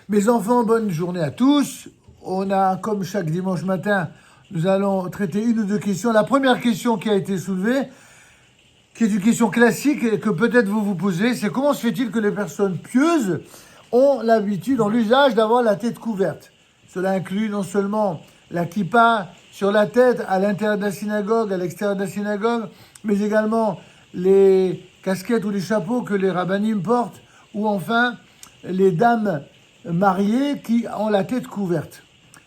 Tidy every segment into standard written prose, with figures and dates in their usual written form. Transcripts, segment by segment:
Mes enfants, bonne journée à tous. On a, comme chaque dimanche matin, nous allons traiter une ou deux questions. La première question qui a été soulevée, qui est une question classique et que peut-être vous vous posez, c'est comment se fait-il que les personnes pieuses ont l'habitude, ont l'usage d'avoir la tête couverte? Cela inclut non seulement la kippa sur la tête à l'intérieur de la synagogue, à l'extérieur de la synagogue, mais également les casquettes ou les chapeaux que les rabbinim portent, ou enfin les dames mariées qui ont la tête couverte.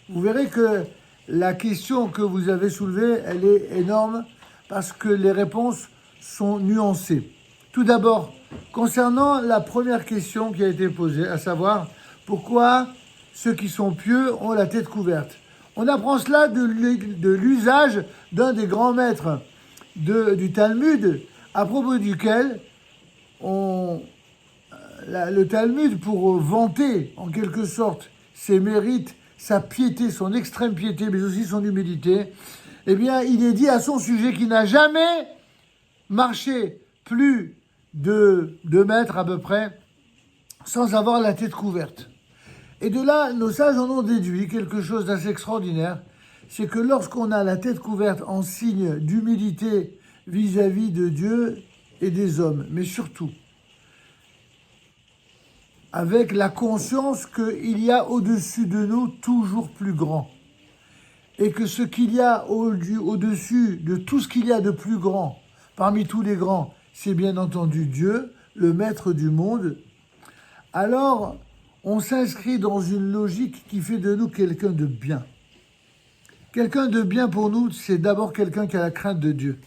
Vous verrez que la question que vous avez soulevée, elle est énorme parce que les réponses sont nuancées. Tout d'abord, concernant la première question qui a été posée, à savoir pourquoi ceux qui sont pieux ont la tête couverte. On apprend cela de l'usage d'un des grands maîtres du Talmud, à propos duquel le Talmud, pour vanter en quelque sorte ses mérites, sa piété, son extrême piété, mais aussi son humilité, eh bien, il est dit à son sujet qu'il n'a jamais marché plus de 2 mètres à peu près sans avoir la tête couverte. Et de là, nos sages en ont déduit quelque chose d'assez extraordinaire, c'est que lorsqu'on a la tête couverte en signe d'humilité vis-à-vis de Dieu et des hommes, mais surtout avec la conscience qu'il y a au-dessus de nous toujours plus grand, et que ce qu'il y a au-dessus de tout ce qu'il y a de plus grand, parmi tous les grands, c'est bien entendu Dieu, le maître du monde, alors on s'inscrit dans une logique qui fait de nous quelqu'un de bien. Quelqu'un de bien pour nous, c'est d'abord quelqu'un qui a la crainte de Dieu.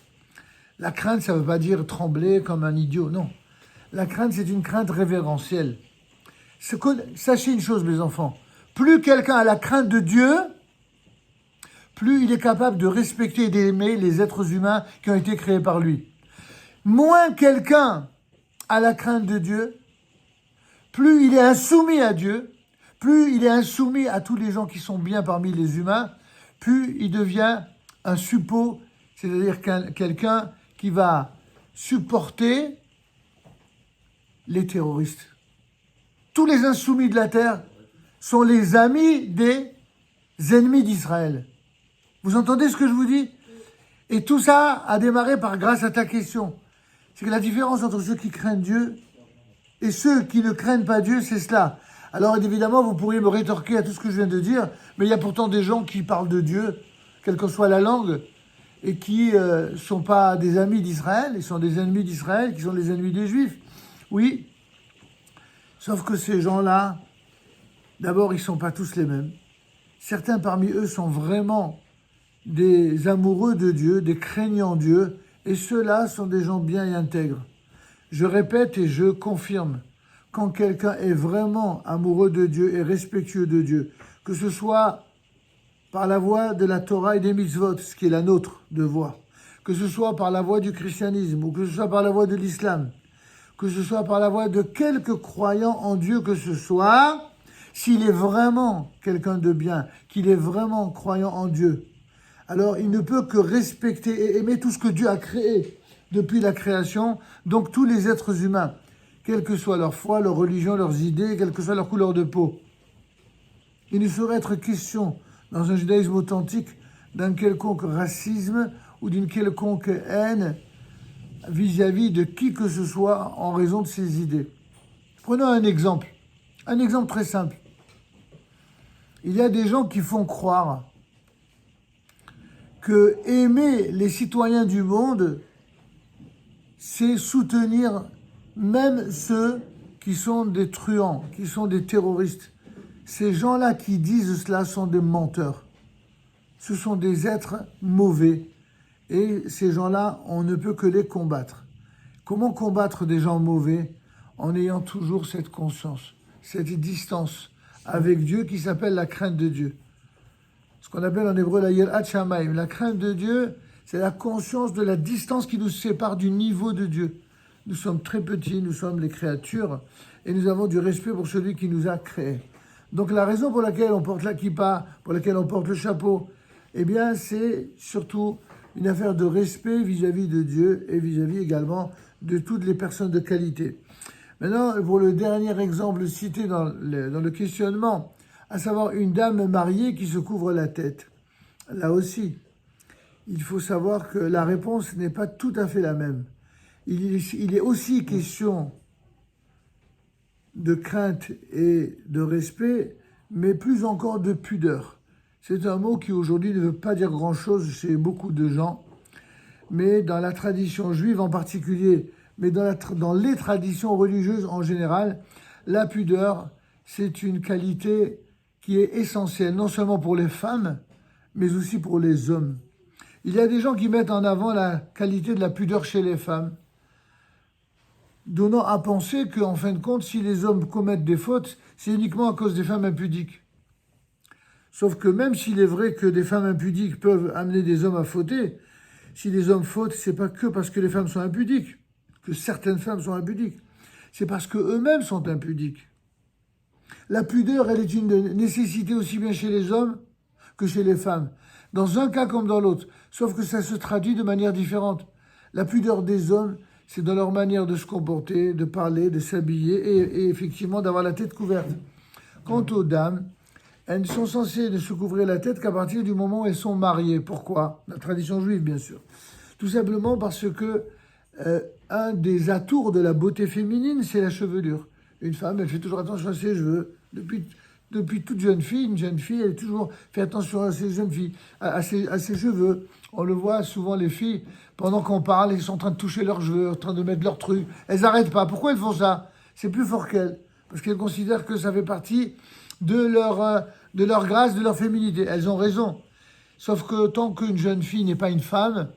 La crainte, ça ne veut pas dire trembler comme un idiot, non. La crainte, c'est une crainte révérentielle. Sachez une chose, mes enfants, plus quelqu'un a la crainte de Dieu, plus il est capable de respecter et d'aimer les êtres humains qui ont été créés par lui. Moins quelqu'un a la crainte de Dieu, plus il est insoumis à Dieu, plus il est insoumis à tous les gens qui sont bien parmi les humains, plus il devient un suppôt, c'est-à-dire quelqu'un qui va supporter les terroristes. Tous les insoumis de la terre sont les amis des ennemis d'Israël. Vous entendez ce que je vous dis? Et tout ça a démarré grâce à ta question. C'est que la différence entre ceux qui craignent Dieu et ceux qui ne craignent pas Dieu, c'est cela. Alors évidemment, vous pourriez me rétorquer à tout ce que je viens de dire, mais il y a pourtant des gens qui parlent de Dieu, quelle que soit la langue, et qui ne sont pas des amis d'Israël, ils sont des ennemis d'Israël, qui sont les ennemis des Juifs. Oui, sauf que ces gens-là, d'abord, ils ne sont pas tous les mêmes. Certains parmi eux sont vraiment des amoureux de Dieu, des craignants Dieu, et ceux-là sont des gens bien et intègres. Je répète et je confirme, quand quelqu'un est vraiment amoureux de Dieu et respectueux de Dieu, que ce soit par la voie de la Torah et des mitzvot, ce qui est la nôtre de voie, que ce soit par la voie du christianisme, ou que ce soit par la voie de l'islam, que ce soit par la voie de quelque croyant en Dieu que ce soit, s'il est vraiment quelqu'un de bien, qu'il est vraiment croyant en Dieu, alors il ne peut que respecter et aimer tout ce que Dieu a créé depuis la création, donc tous les êtres humains, quelle que soit leur foi, leur religion, leurs idées, quelle que soit leur couleur de peau. Il ne saurait être question, dans un judaïsme authentique, d'un quelconque racisme ou d'une quelconque haine vis-à-vis de qui que ce soit en raison de ses idées. Prenons un exemple très simple. Il y a des gens qui font croire que aimer les citoyens du monde, c'est soutenir même ceux qui sont des truands, qui sont des terroristes. Ces gens-là qui disent cela sont des menteurs. Ce sont des êtres mauvais. Et ces gens-là, on ne peut que les combattre. Comment combattre des gens mauvais? En ayant toujours cette conscience, cette distance avec Dieu qui s'appelle la crainte de Dieu. Ce qu'on appelle en hébreu la yirat shamayim. La crainte de Dieu, c'est la conscience de la distance qui nous sépare du niveau de Dieu. Nous sommes très petits, nous sommes les créatures, et nous avons du respect pour celui qui nous a créés. Donc la raison pour laquelle on porte la kippa, pour laquelle on porte le chapeau, eh bien c'est surtout une affaire de respect vis-à-vis de Dieu et vis-à-vis également de toutes les personnes de qualité. Maintenant, pour le dernier exemple cité dans le questionnement, à savoir une dame mariée qui se couvre la tête. Là aussi, il faut savoir que la réponse n'est pas tout à fait la même. Il est aussi question de crainte et de respect, mais plus encore de pudeur. C'est un mot qui aujourd'hui ne veut pas dire grand-chose chez beaucoup de gens, mais dans la tradition juive en particulier, mais dans les traditions religieuses en général, la pudeur, c'est une qualité qui est essentielle, non seulement pour les femmes, mais aussi pour les hommes. Il y a des gens qui mettent en avant la qualité de la pudeur chez les femmes, donnant à penser qu'en fin de compte, si les hommes commettent des fautes, c'est uniquement à cause des femmes impudiques. Sauf que même s'il est vrai que des femmes impudiques peuvent amener des hommes à fauter, si les hommes fautent, c'est pas que parce que les femmes sont impudiques, que certaines femmes sont impudiques. C'est parce qu'eux-mêmes sont impudiques. La pudeur, elle est une nécessité aussi bien chez les hommes que chez les femmes. Dans un cas comme dans l'autre. Sauf que ça se traduit de manière différente. La pudeur des hommes, c'est dans leur manière de se comporter, de parler, de s'habiller et effectivement d'avoir la tête couverte. Quant aux dames, elles ne sont censées ne se couvrir la tête qu'à partir du moment où elles sont mariées. Pourquoi? La tradition juive, bien sûr. Tout simplement parce que un des atours de la beauté féminine, c'est la chevelure. Une femme, elle fait toujours attention à ses cheveux. Depuis toute jeune fille, une jeune fille, elle toujours fait attention à ses jeunes filles, à ses cheveux. On le voit souvent, les filles, pendant qu'on parle, elles sont en train de toucher leurs cheveux, en train de mettre leurs trucs. Elles n'arrêtent pas. Pourquoi elles font ça? C'est plus fort qu'elles. Parce qu'elles considèrent que ça fait partie de leur grâce, de leur féminité. Elles ont raison. Sauf que tant qu'une jeune fille n'est pas une femme,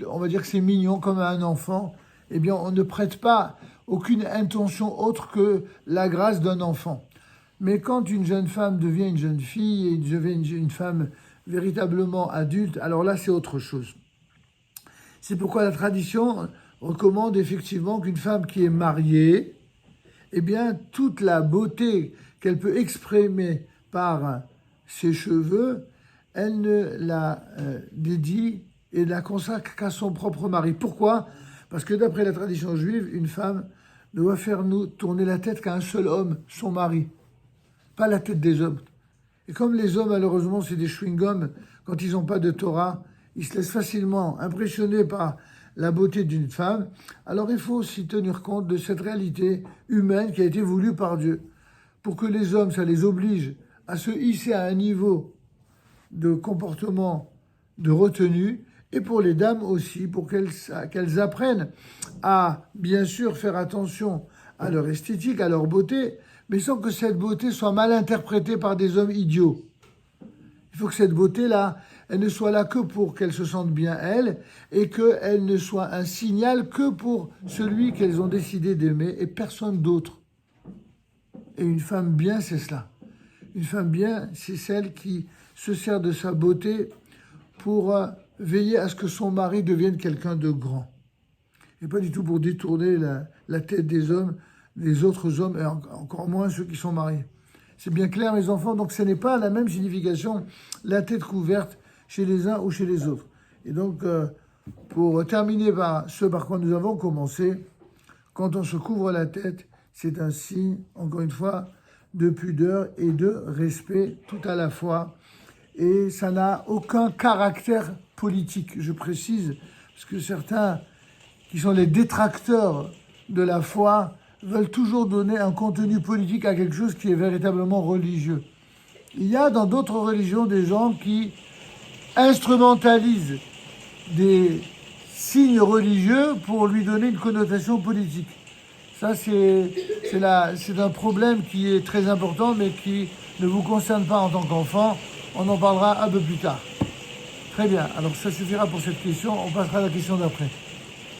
on va dire que c'est mignon comme un enfant, eh bien on ne prête pas aucune intention autre que la grâce d'un enfant. Mais quand une jeune femme devient une jeune fille et devient une femme véritablement adulte, alors là c'est autre chose. C'est pourquoi la tradition recommande effectivement qu'une femme qui est mariée, eh bien toute la beauté qu'elle peut exprimer par ses cheveux, elle ne la dédie et ne la consacre qu'à son propre mari. Pourquoi? Parce que d'après la tradition juive, une femme ne doit faire tourner la tête qu'à un seul homme, son mari, pas la tête des hommes. Et comme les hommes, malheureusement, c'est des chewing-gums, quand ils n'ont pas de Torah, ils se laissent facilement impressionner par la beauté d'une femme. Alors il faut aussi tenir compte de cette réalité humaine qui a été voulue par Dieu. Pour que les hommes, ça les oblige à se hisser à un niveau de comportement, de retenue, et pour les dames aussi, pour qu'elles apprennent à, bien sûr, faire attention à leur esthétique, à leur beauté, mais sans que cette beauté soit mal interprétée par des hommes idiots. Il faut que cette beauté-là, elle ne soit là que pour qu'elles se sentent bien, elles, et qu'elle ne soit un signal que pour celui qu'elles ont décidé d'aimer et personne d'autre. Et une femme bien, c'est cela. Une femme bien, c'est celle qui se sert de sa beauté pour veiller à ce que son mari devienne quelqu'un de grand. Et pas du tout pour détourner la tête des hommes, des autres hommes, et encore moins ceux qui sont mariés. C'est bien clair, mes enfants, donc ce n'est pas la même signification, la tête couverte chez les uns ou chez les autres. Et donc, pour terminer par ce par quoi nous avons commencé, quand on se couvre la tête, c'est un signe, encore une fois, de pudeur et de respect tout à la fois. Et ça n'a aucun caractère politique, je précise, parce que certains qui sont les détracteurs de la foi veulent toujours donner un contenu politique à quelque chose qui est véritablement religieux. Il y a dans d'autres religions des gens qui instrumentalisent des signes religieux pour lui donner une connotation politique. Ça, c'est un problème qui est très important, mais qui ne vous concerne pas en tant qu'enfant. On en parlera un peu plus tard. Très bien, alors ça suffira pour cette question. On passera à la question d'après.